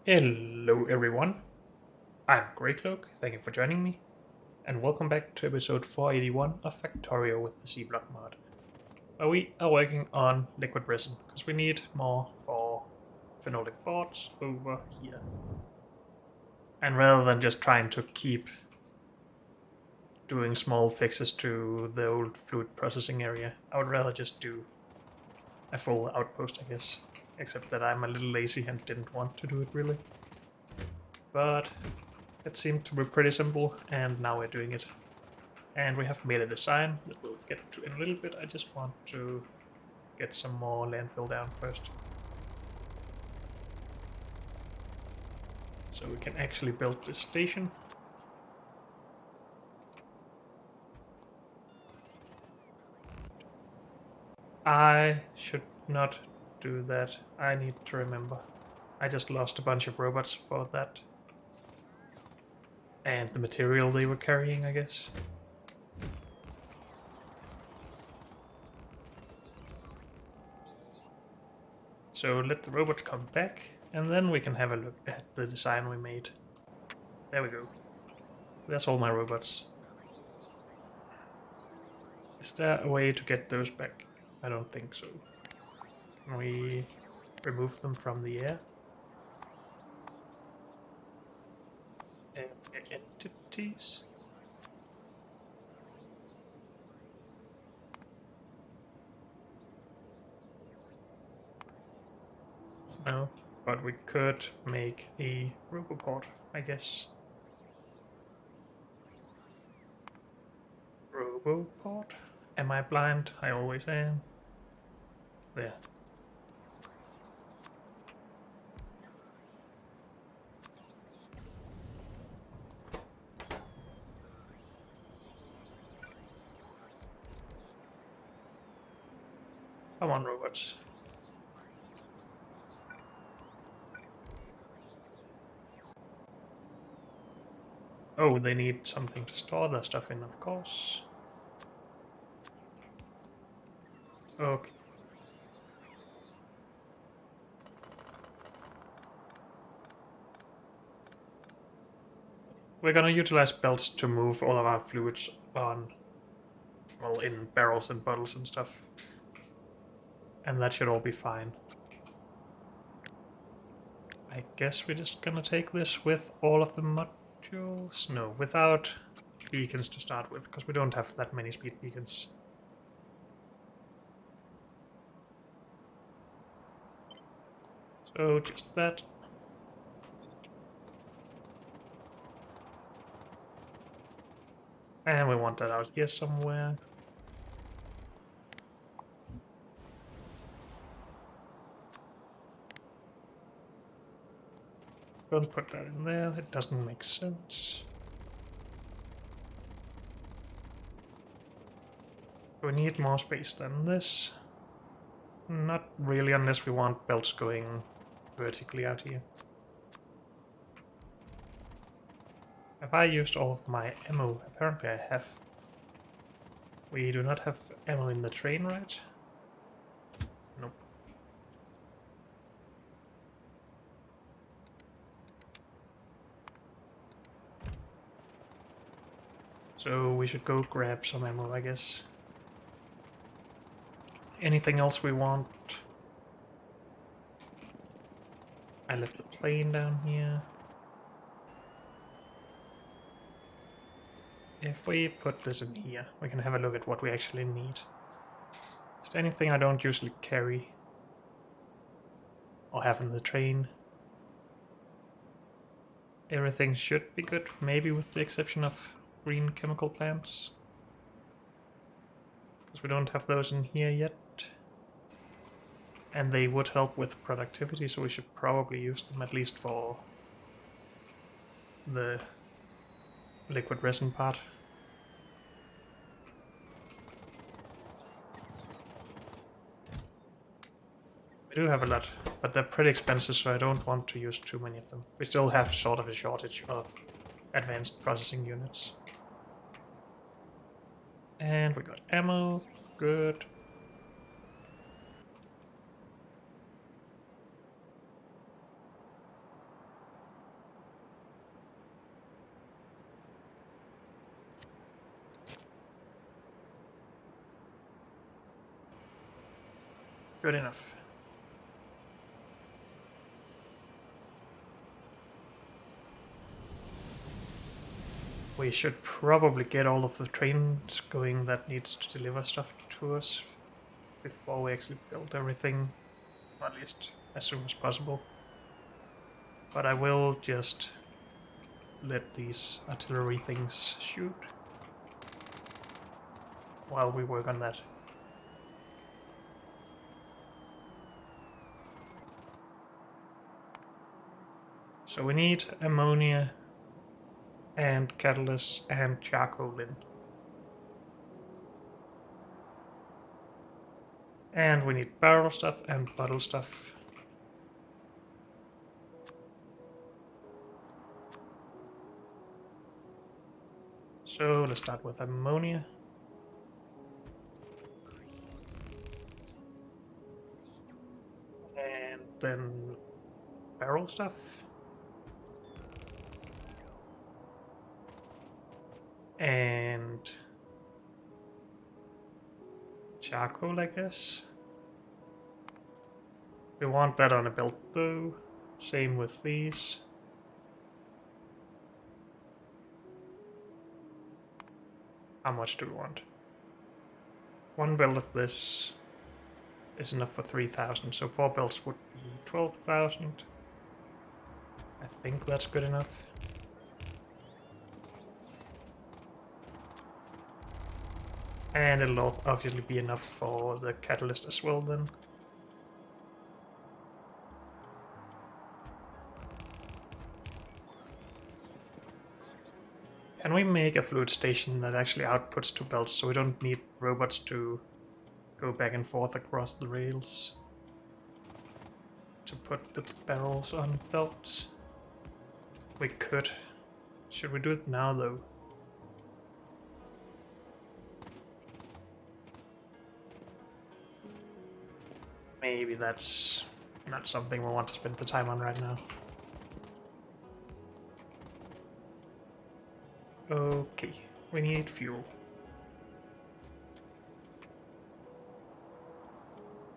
Hello everyone, I'm Greycloak, thank you for joining me, and welcome back to episode 481 of Factorio with the C-Block mod, where we are working on liquid resin, because we need more for phenolic boards over here. And rather than just trying to keep doing small fixes to the old fluid processing area, I would rather just do a full outpost, I guess. Except that I'm a little lazy and didn't want to do it really. But it seemed to be pretty simple, and now we're doing it. And we have made a design that we'll get to in a little bit. I just want to get some more landfill down first. So we can actually build this station. I should not do that. I need to remember. I just lost a bunch of robots for that. And the material they were carrying, I guess. So let the robots come back, and then we can have a look at the design we made. There we go. That's all my robots. Is there a way to get those back? I don't think so. Can we remove them from the air? Entities? No, but we could make a roboport, I guess. Roboport? Am I blind? I always am. There. Come on, robots. Oh, they need something to store their stuff in, of course. Okay. We're gonna utilize belts to move all of our fluids on, well, in barrels and bottles and stuff. And that should all be fine. I guess we're just gonna take this with all of the modules? No, without beacons to start with, because we don't have that many speed beacons. So just that. And we want that out here somewhere. Don't put that in there, it doesn't make sense. We need more space than this. Not really, unless we want belts going vertically out here. Have I used all of my ammo? Apparently I have. We do not have ammo in the train, right? Nope. So we should go grab some ammo, I guess. Anything else we want? I left the plane down here. If we put this in here, we can have a look at what we actually need. Is there anything I don't usually carry? Or have in the train? Everything should be good, maybe with the exception of green chemical plants. Because we don't have those in here yet. And they would help with productivity, so we should probably use them at least for the liquid resin part. We do have a lot, but they're pretty expensive, so I don't want to use too many of them. We still have sort of a shortage of advanced processing units. And we got ammo, good. Good enough. We should probably get all of the trains going that needs to deliver stuff to us before we actually build everything, at least as soon as possible. But I will just let these artillery things shoot while we work on that. So we need ammonia and catalyst and charcoal in. And we need barrel stuff and bottle stuff. So let's start with ammonia. And then barrel stuff. And charcoal, I guess. We want that on a belt though. Same with these. How much do we want? One belt of this is enough for 3,000, so 4 belts would be 12,000. I think that's good enough. And it'll obviously be enough for the catalyst as well then. Can we make a fluid station that actually outputs 2 belts so we don't need robots to go back and forth across the rails to put the barrels on belts? We could. Should we do it now though? Maybe that's not something we want to spend the time on right now. Okay, we need fuel.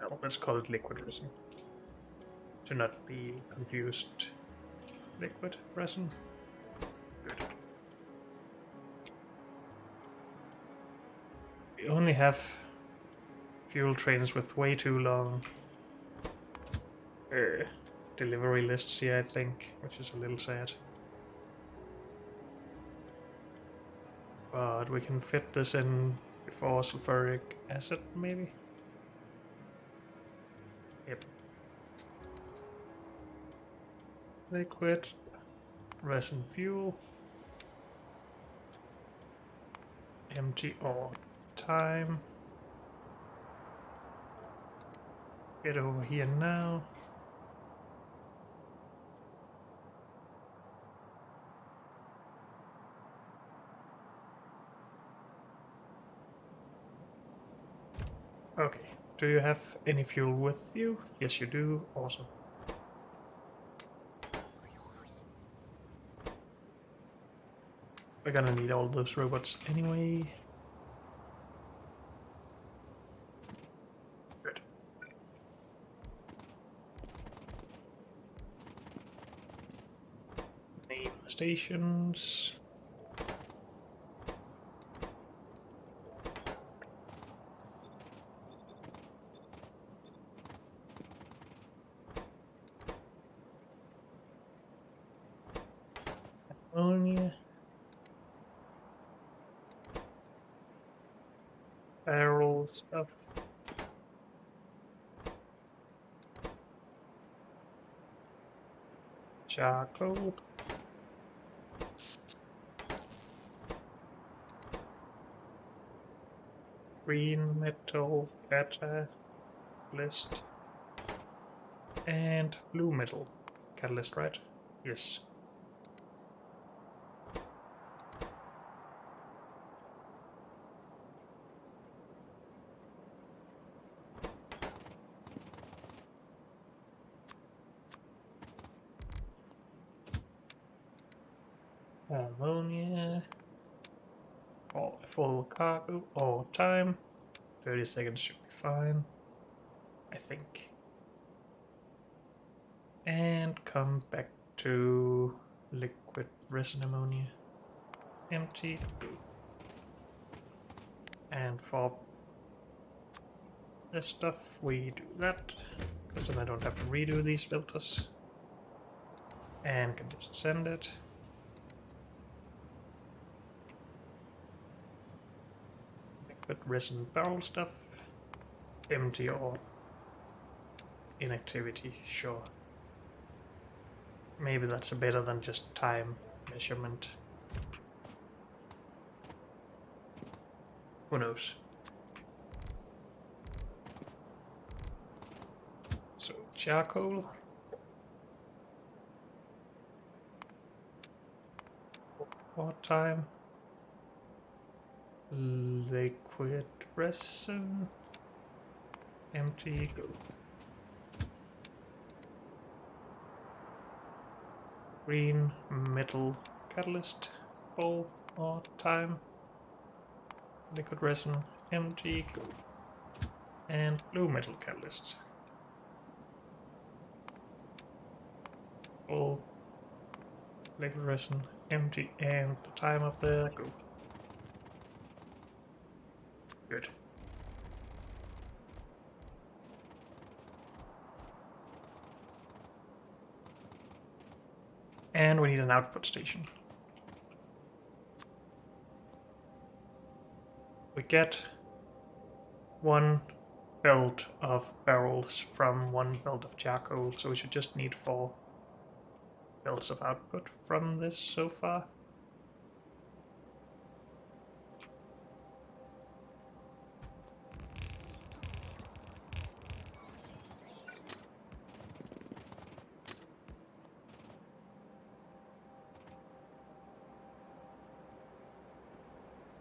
Well, let's call it liquid resin. To not be confused. Liquid resin. Good. We only have fuel trains with way too long delivery lists here, I think, which is a little sad. But we can fit this in before sulfuric acid, maybe? Yep. Liquid, resin fuel, empty all time. Get over here now. Okay, do you have any fuel with you? Yes, you do. Awesome. We're gonna need all those robots anyway. Good. Name stations. Ammonia. Barrel stuff. Charcoal. Green metal, catalyst. And blue metal. Catalyst, right? Yes. Ammonia. Full cargo all time. 30 seconds should be fine. I think. And come back to liquid resin ammonia. Empty. And for this stuff, we do that, because then I don't have to redo these filters. And can just send it. Liquid resin barrel stuff. Empty or inactivity, sure. Maybe that's better than just time measurement. Who knows? So, charcoal. What time? Liquid resin. Empty, go. Green metal catalyst. Bowl or time. Liquid resin. Empty, go. And blue metal catalyst. Bowl. Liquid resin. Empty, and the time up there, go. Good. And we need an output station. We get one belt of barrels from one belt of charcoal, so we should just need 4 belts of output from this so far.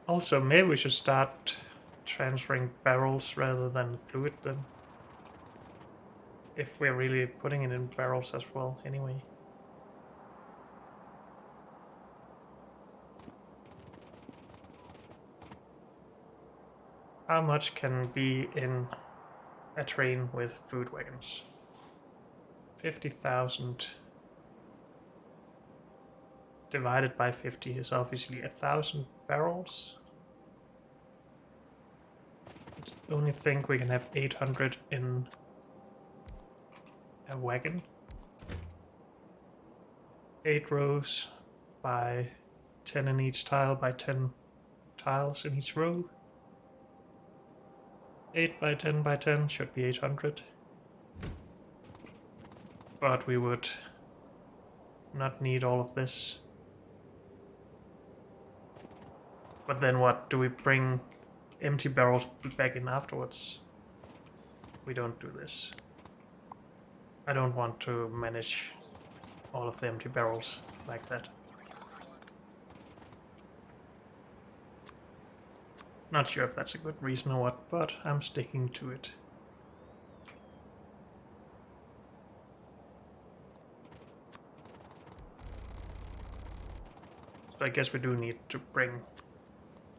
Also, maybe we should start transferring barrels rather than fluid then. If we're really putting it in barrels as well, anyway. How much can be in a train with food wagons? 50,000 divided by 50 is obviously 1,000 barrels. I only think we can have 800 in a wagon. 8 rows by 10 in each tile by 10 tiles in each row. 8 by 10 by 10 should be 800. But we would not need all of this. But then what? Do we bring empty barrels back in afterwards? We don't do this. I don't want to manage all of the empty barrels like that. Not sure if that's a good reason or what, but I'm sticking to it. So I guess we do need to bring...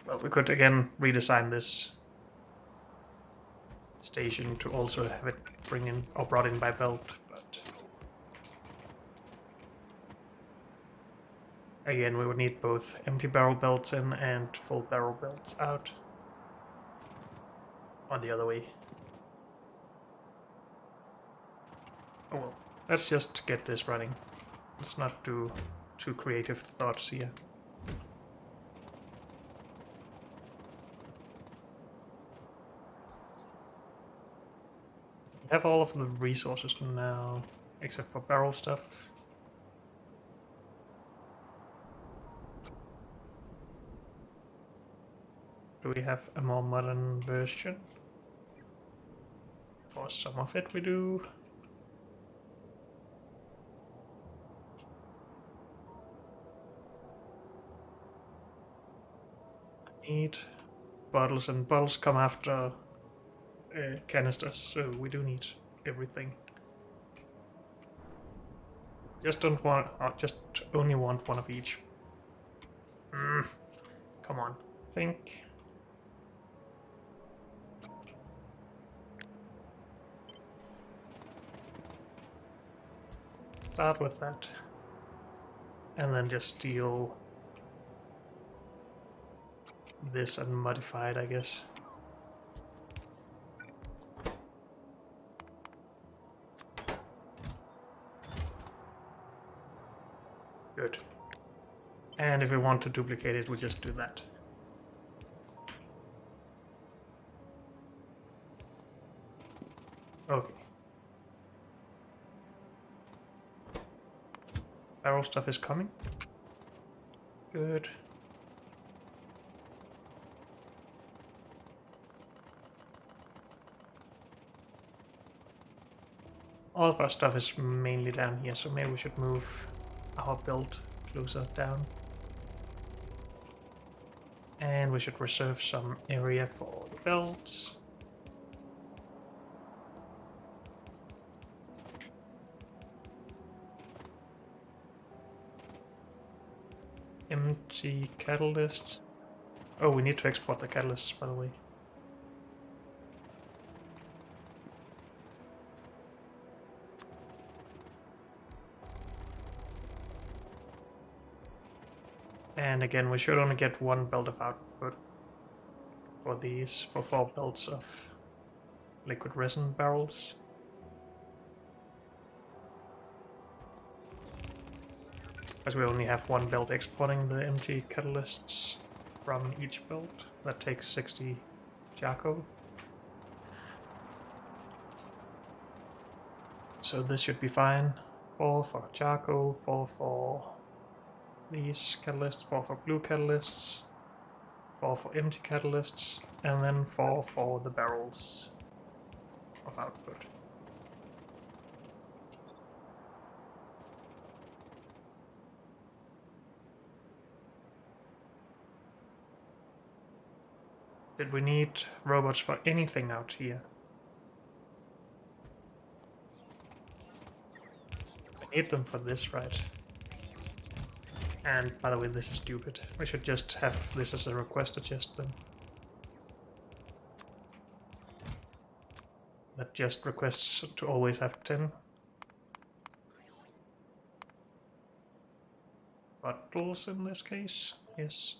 Well, we could again redesign this station to also have it bring in or brought in by belt, but again we would need both empty barrel belts in and full barrel belts out. Or the other way. Oh well, let's just get this running. Let's not do too creative thoughts here. We have all of the resources now, except for barrel stuff. Do we have a more modern version? For some of it we do. I need bottles, and bottles come after canisters, so we do need everything. Just don't want, or just only want one of each. Come on, think. start with that. And then just steal this and modify it, I guess. Good. And if we want to duplicate it, we just do that. Okay. Barrel stuff is coming. Good. All of our stuff is mainly down here, so maybe we should move our build closer down. And we should reserve some area for the belts. Empty catalysts. Oh, we need to export the catalysts, by the way. And again, we should only get one belt of output for these, for 4 belts of liquid resin barrels. Because we only have one belt exporting the empty catalysts from each belt. That takes 60 charcoal. So this should be fine. 4 for charcoal, 4 for these catalysts, 4 for blue catalysts, 4 for empty catalysts, and then 4 for the barrels of output. Did we need robots for anything out here? We need them for this, right? And by the way, this is stupid. We should just have this as a requested chest then. That just requests to always have 10. Bottles in this case, yes.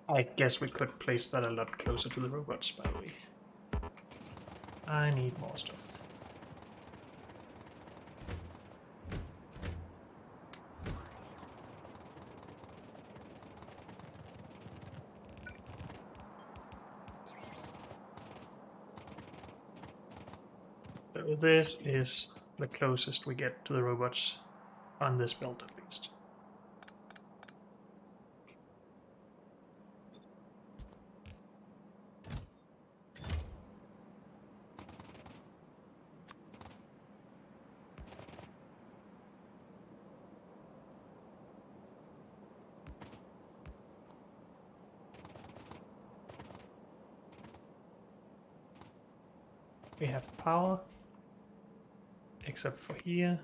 I guess we could place that a lot closer to the robots, by the way. I need more stuff. So this is the closest we get to the robots on this build, at least. We have power, except for here.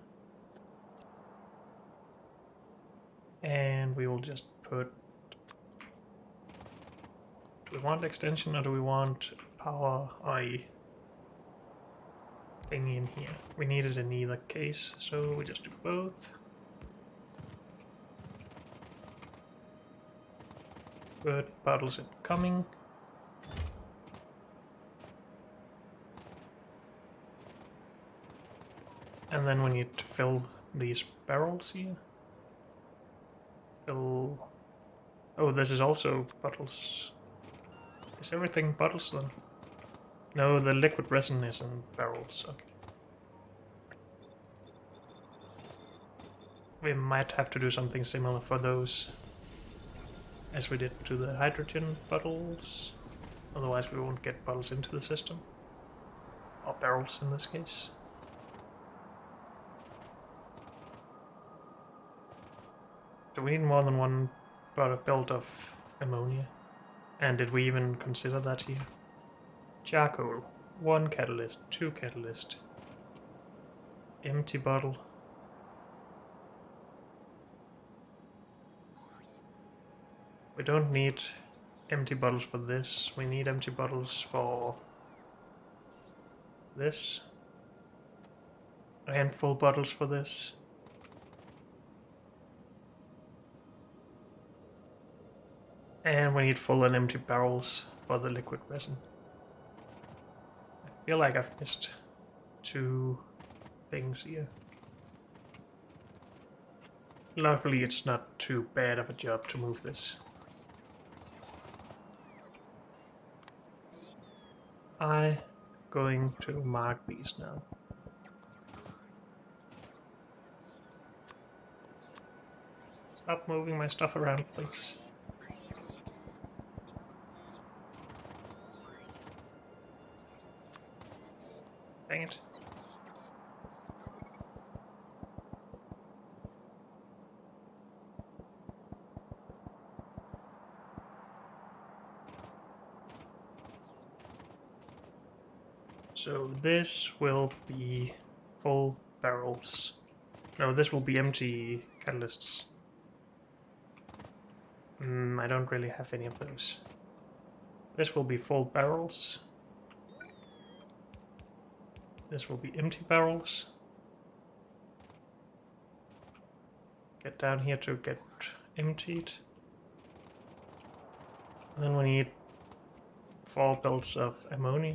And we will just put... Do we want extension or do we want power IE thingy in here? We need it in either case, so we just do both. Good, bottles incoming. And then we need to fill these barrels here. Fill... Oh, this is also bottles. Is everything bottles then? No, the liquid resin is in barrels, okay. We might have to do something similar for those as we did to the hydrogen bottles. Otherwise we won't get bottles into the system. Or barrels in this case. Do we need more than one build of ammonia? And did we even consider that here? Charcoal, 1 catalyst, 2 catalyst. Empty bottle. We don't need empty bottles for this. We need empty bottles for this. And full bottles for this. And we need full and empty barrels for the liquid resin. I feel like I've missed 2 things here. Luckily, it's not too bad of a job to move this. I'm going to mark these now. Stop moving my stuff around, please. Dang it. So this will be full barrels. No, this will be empty catalysts. I don't really have any of those. This will be full barrels. This will be empty barrels. Get down here to get emptied. And then we need 4 belts of ammonia.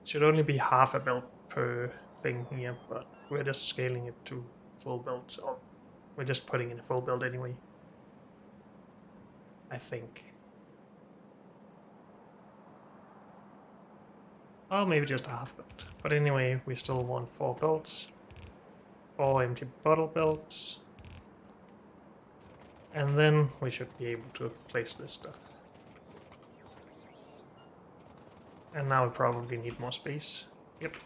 Should only be half a belt per thing here, but we're just scaling it to full belts. Or we're just putting in a full belt anyway. I think. Oh, maybe just a half belt. But anyway, we still want 4 belts. 4 empty bottle belts. And then we should be able to place this stuff. And now we probably need more space. Yep.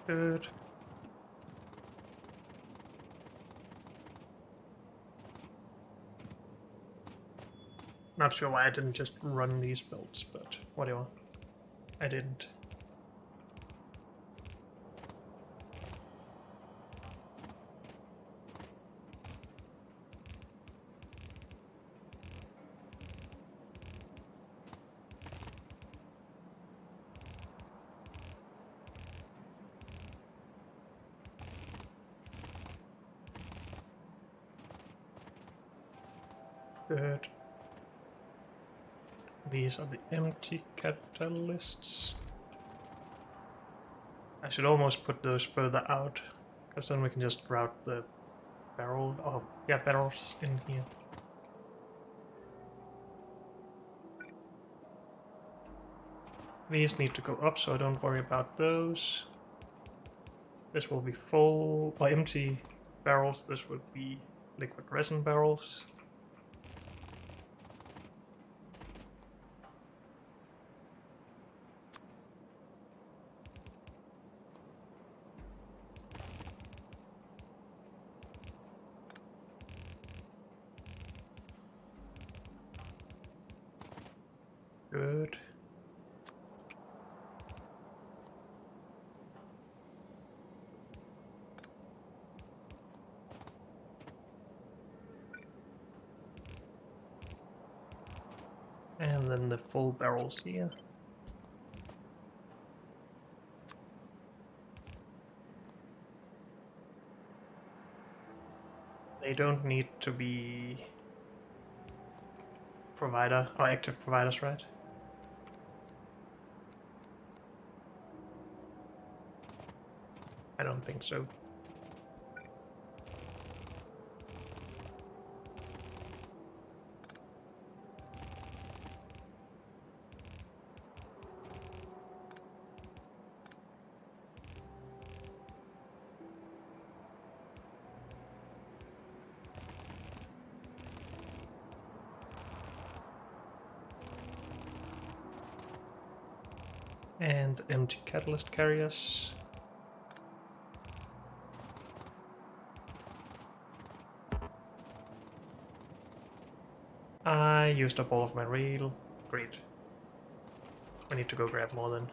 Good. Not sure why I didn't just run these belts, but whatever. I didn't. Good. These are the empty catalysts. I should almost put those further out, because then we can just route the barrels in here. These need to go up, so don't worry about those. This will be full or empty barrels. This would be liquid resin barrels. Good. And then the full barrels here. They don't need to be provider or active providers, right? I don't think so. And empty catalyst carriers. I used up all of my rail. Great. I need to go grab more then.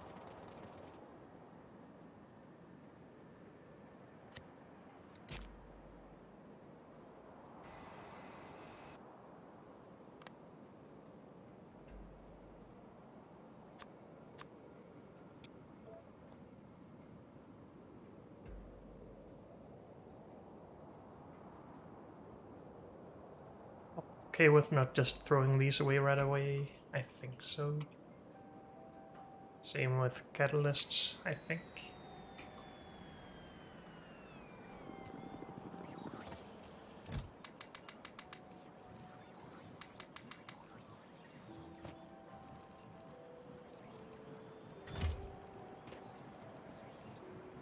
Okay with not just throwing these away right away? I think so. Same with catalysts, I think.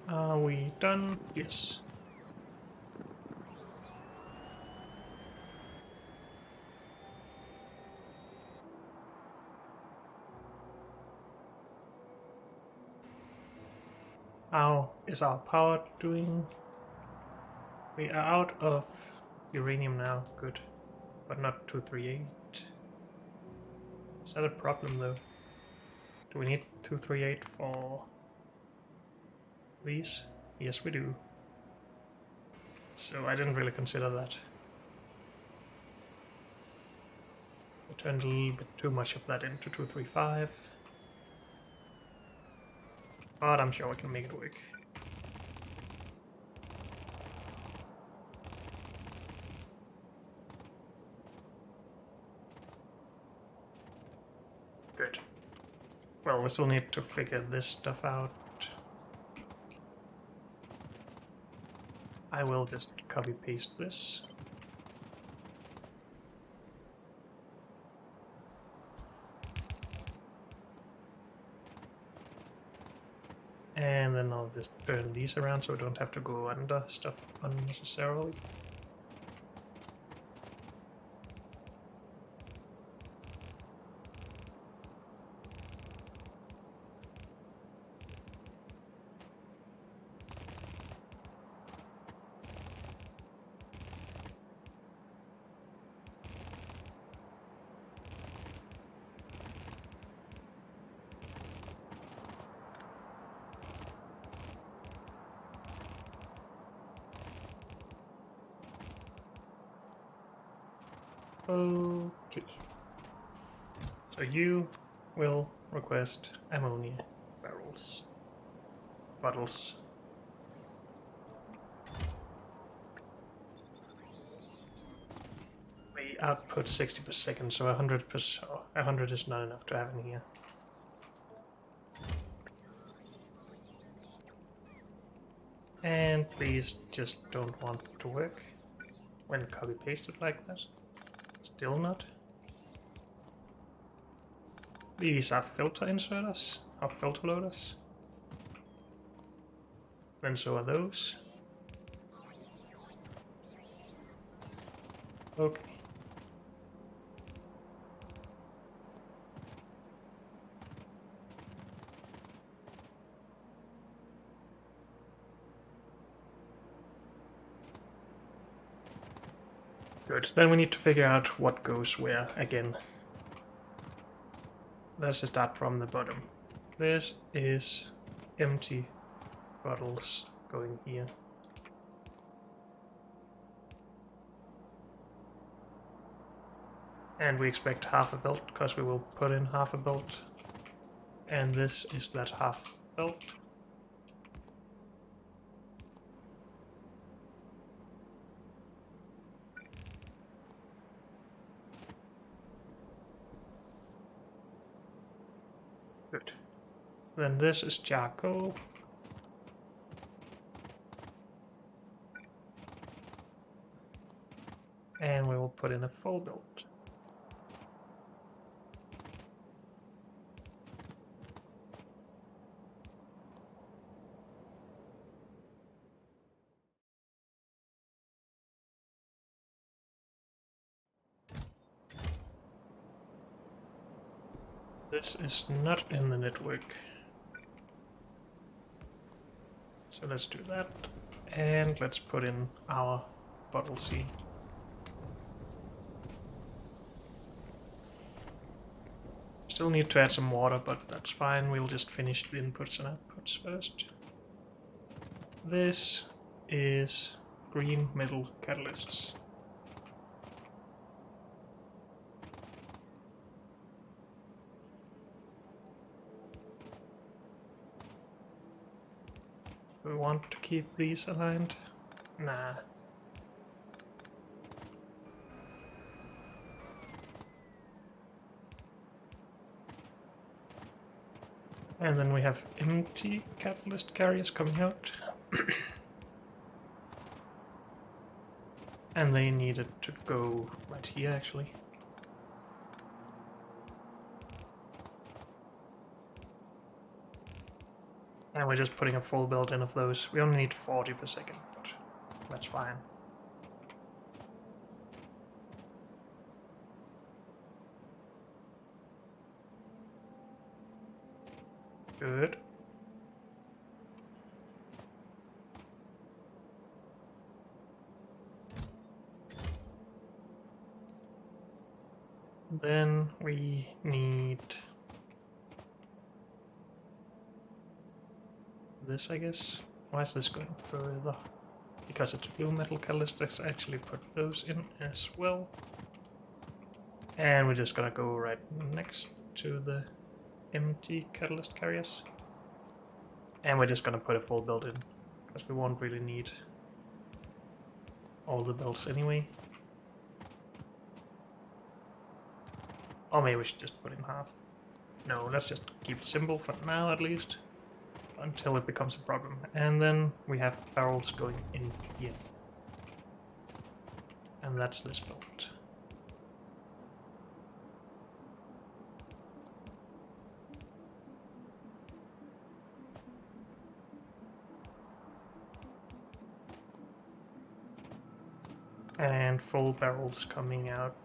Are we done? Yes. How is our power doing? We are out of uranium now, good. But not 238. Is that a problem though? Do we need 238 for these? Yes, we do. So I didn't really consider that. I turned a little bit too much of that into 235. But I'm sure we can make it work. Good. Well, we still need to figure this stuff out. I will just copy paste this. And then I'll just turn these around so I don't have to go under stuff unnecessarily. Okay. So you will request ammonia barrels. Bottles. We output 60 per second, so 100 is not enough to have in here. And these just don't want to work when copy pasted like that. Still not. These are filter inserters, or filter loaders. Then so are those. Okay. Good. Then we need to figure out what goes where again. Let's just start from the bottom. This is empty bottles going here. And we expect half a belt because we will put in half a belt. And this is that half belt. Good. Then this is charcoal. And we will put in a full belt. This is not in the network. So let's do that. And let's put in our bottle C. Still need to add some water, but that's fine. We'll just finish the inputs and outputs first. This is green metal catalysts. We want to keep these aligned? Nah. And then we have empty catalyst carriers coming out. And they needed to go right here, actually. And we're just putting a full build in of those. We only need 40 per second, but that's fine. Good. Then we need this, I guess. Why is this going further? Because it's blue metal catalyst. Let's actually put those in as well. And we're just gonna go right next to the empty catalyst carriers. And we're just gonna put a full build in, because we won't really need all the belts anyway. Or maybe we should just put in half. No, let's just keep it simple for now at least, until it becomes a problem. And then we have barrels going in here. And that's this belt. And full barrels coming out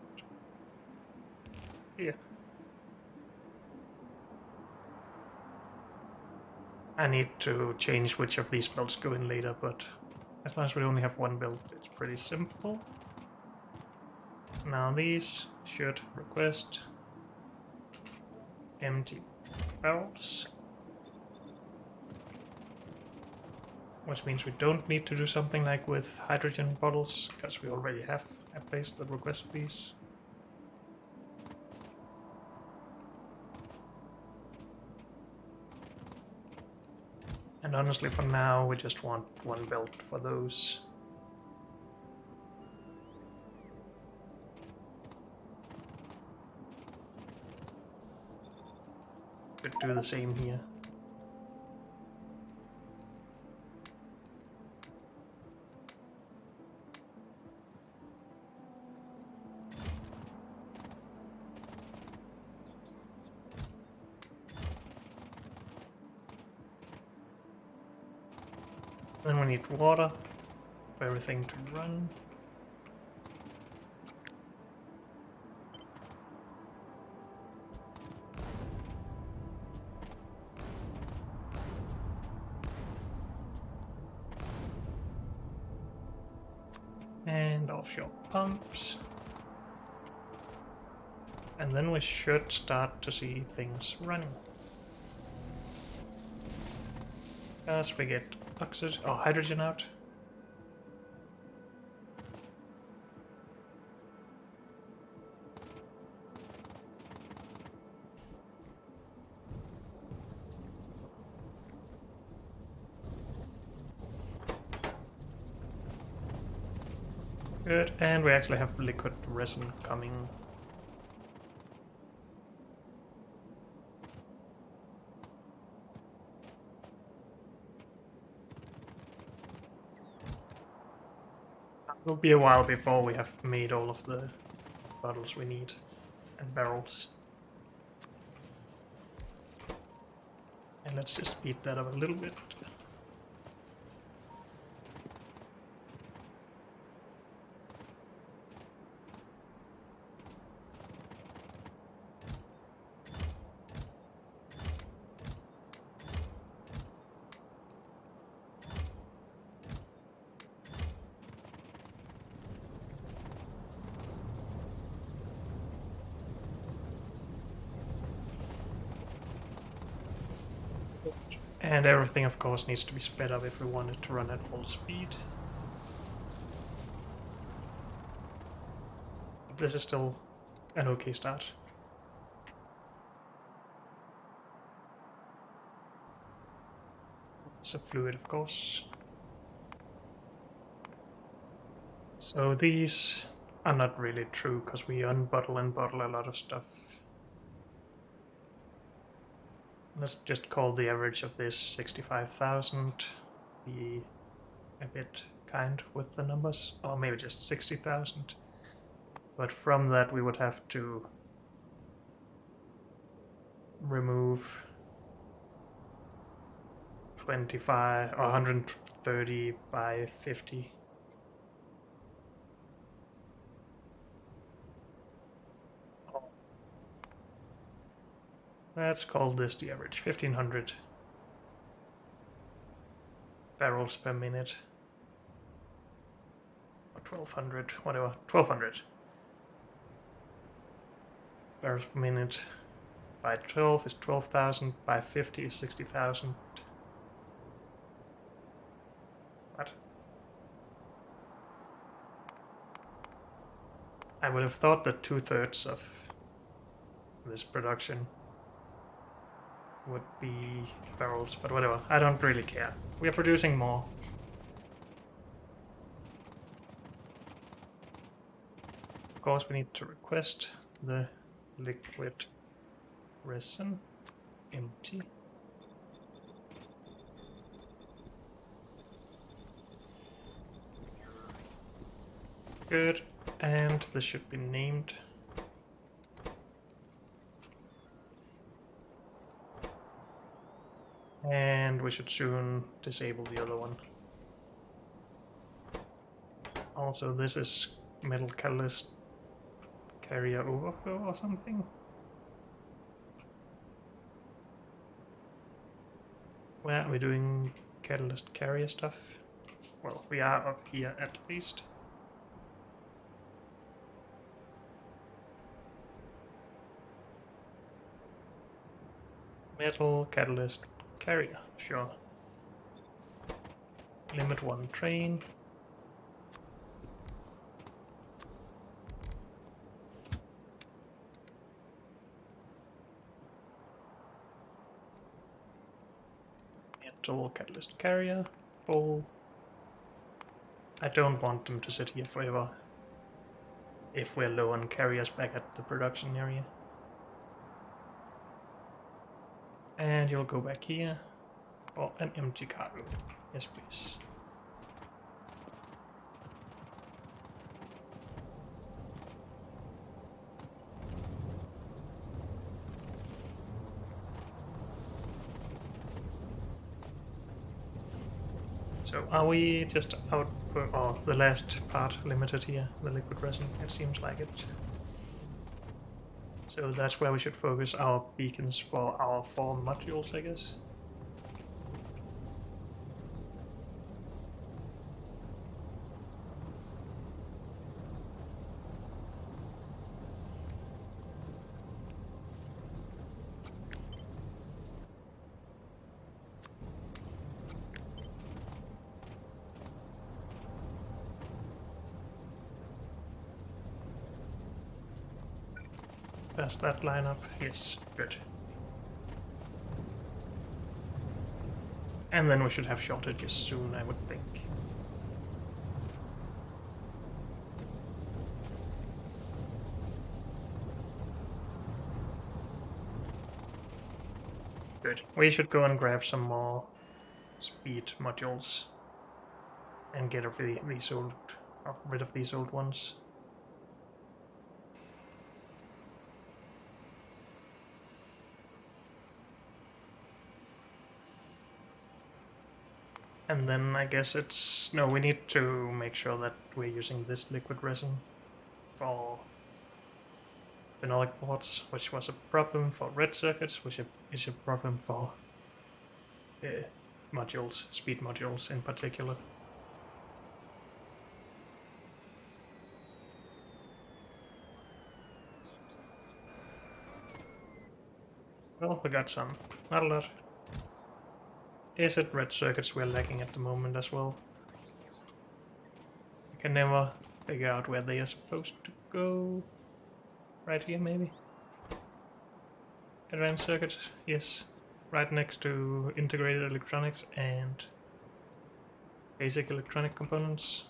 here. I need to change which of these belts go in later, but as long as we only have one belt, it's pretty simple. Now these should request empty barrels, which means we don't need to do something like with hydrogen bottles, because we already have a place that requests these. And honestly, for now, we just want one belt for those. Could do the same here. Then we need water for everything to run. And offshore pumps. And then we should start to see things running. As we get oxygen or hydrogen out. Good, and we actually have liquid resin coming. It'll be a while before we have made all of the bottles we need and barrels. And let's just speed that up a little bit. And everything, of course, needs to be sped up if we want it to run at full speed. But this is still an okay start. It's a fluid, of course. So these are not really true, because we unbottle and bottle a lot of stuff. Let's just call the average of this 65,000. Be a bit kind with the numbers, or maybe just 60,000. But from that we would have to remove 25 or 130 by 50. Let's call this the average, 1500 barrels per minute. Or 1200, whatever, 1200 barrels per minute. By 12 is 12,000, by 50 is 60,000. What? I would have thought that 2/3 of this production would be barrels, but whatever, I don't really care. We are producing more. Of course, we need to request the liquid resin empty. Good, and this should be named. And we should soon disable the other one. Also, this is metal catalyst carrier overflow or something. Where are we doing catalyst carrier stuff? Well, we are up here at least. Metal catalyst carrier, sure. Limit 1 train. Metal catalyst carrier, full. I don't want them to sit here forever if we're low on carriers back at the production area. And you'll go back here. Oh, an empty cargo. Yes, please. So are we just out, or the last part limited here, the liquid resin? It seems like it. So that's where we should focus our beacons for our 4 modules, I guess. Does that line up? Yes, good. And then we should have shortages soon, I would think. Good. We should go and grab some more speed modules and get rid of these old ones. And then I guess it's... No, we need to make sure that we're using this liquid resin for phenolic boards, which was a problem for red circuits, which is a problem for modules, speed modules in particular. Well, we got some. Not a lot. Is it red circuits we're lacking at the moment as well? I can never figure out where they are supposed to go. Right here, maybe? Advanced circuits, yes. Right next to integrated electronics and basic electronic components.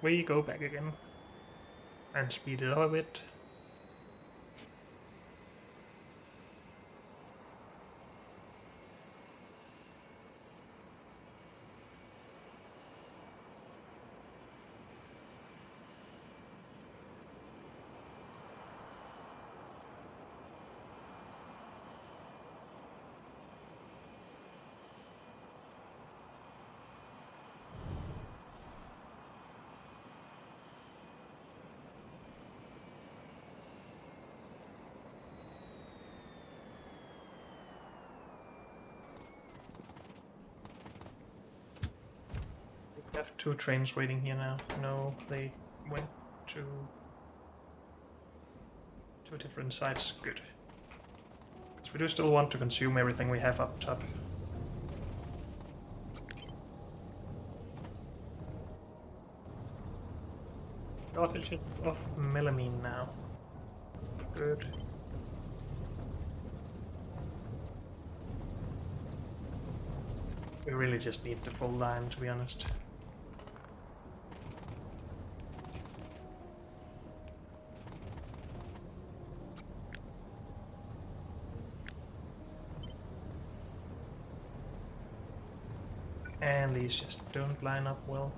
We go back again and speed it up a bit. We have 2 trains waiting here now. No, they went to 2 different sides. Good. Because we do still want to consume everything we have up top. Shortage of melamine now. Good. We really just need the full line, to be honest. And these just don't line up well.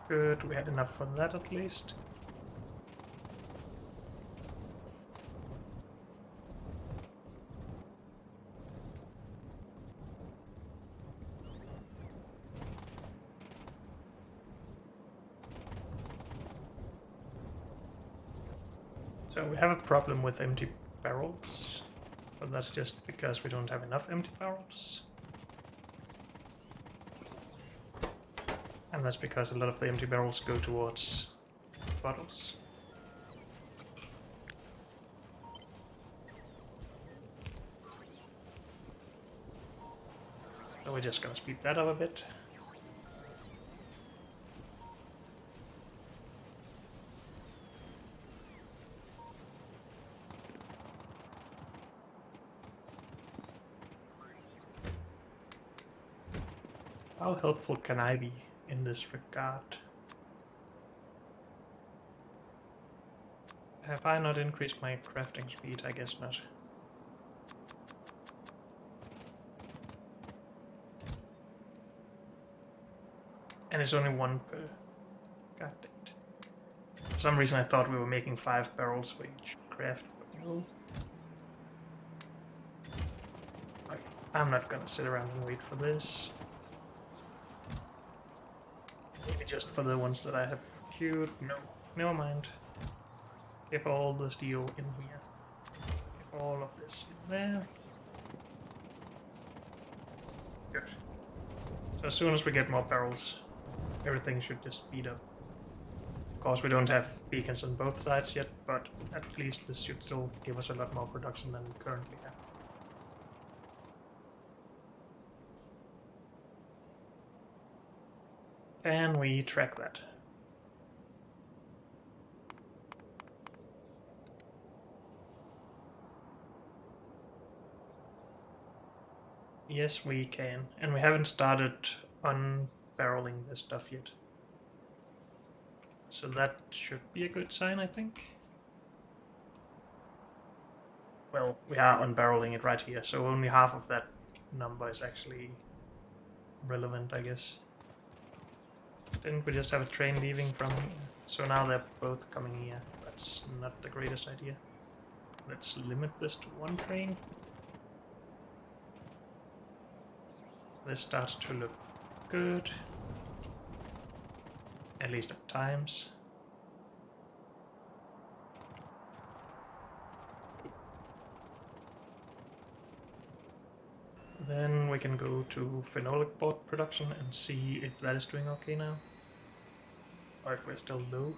Good, we had enough for that at least. So we have a problem with empty barrels, but that's just because we don't have enough empty barrels. And that's because a lot of the empty barrels go towards bottles. So we're just gonna speed that up a bit. How helpful can I be in this regard? Have I not increased my crafting speed? I guess not. And it's only 1 per. God dang it. For some reason I thought we were making 5 barrels for each craft, but no. Okay, I'm not gonna sit around and wait for this. Maybe just for the ones that I have queued. No, never mind. Give all the steel in here. Give all of this in there. Good. So as soon as we get more barrels, everything should just speed up. Of course, we don't have beacons on both sides yet, but at least this should still give us a lot more production than we currently have. And we track that. Yes, we can. And we haven't started unbarreling this stuff yet. So that should be a good sign, I think. Well, we are unbarreling it right here, so only half of that number is actually relevant, I guess. Didn't we just have a train leaving from here? So now they're both coming here. That's not the greatest idea. Let's limit this to 1 train. This starts to look good. At least at times. Then we can go to phenolic board production and see if that is doing okay now. Or if we're still low.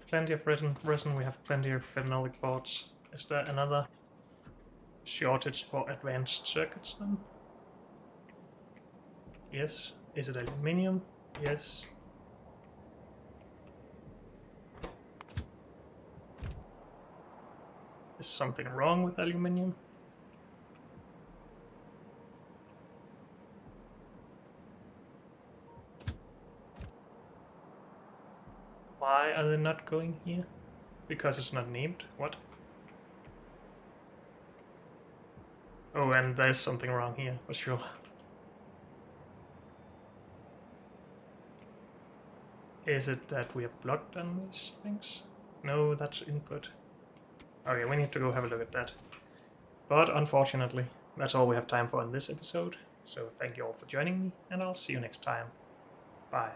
Plenty of resin, we have plenty of phenolic boards. Is there another shortage for advanced circuits then? Yes. Is it aluminium? Yes. Is something wrong with aluminium? Why are they not going here? Because it's not named? What? Oh, and there's something wrong here, for sure. Is it that we are blocked on these things? No, that's input. Okay, we need to go have a look at that. But unfortunately, that's all we have time for in this episode. So thank you all for joining me, and I'll see you next time. Bye.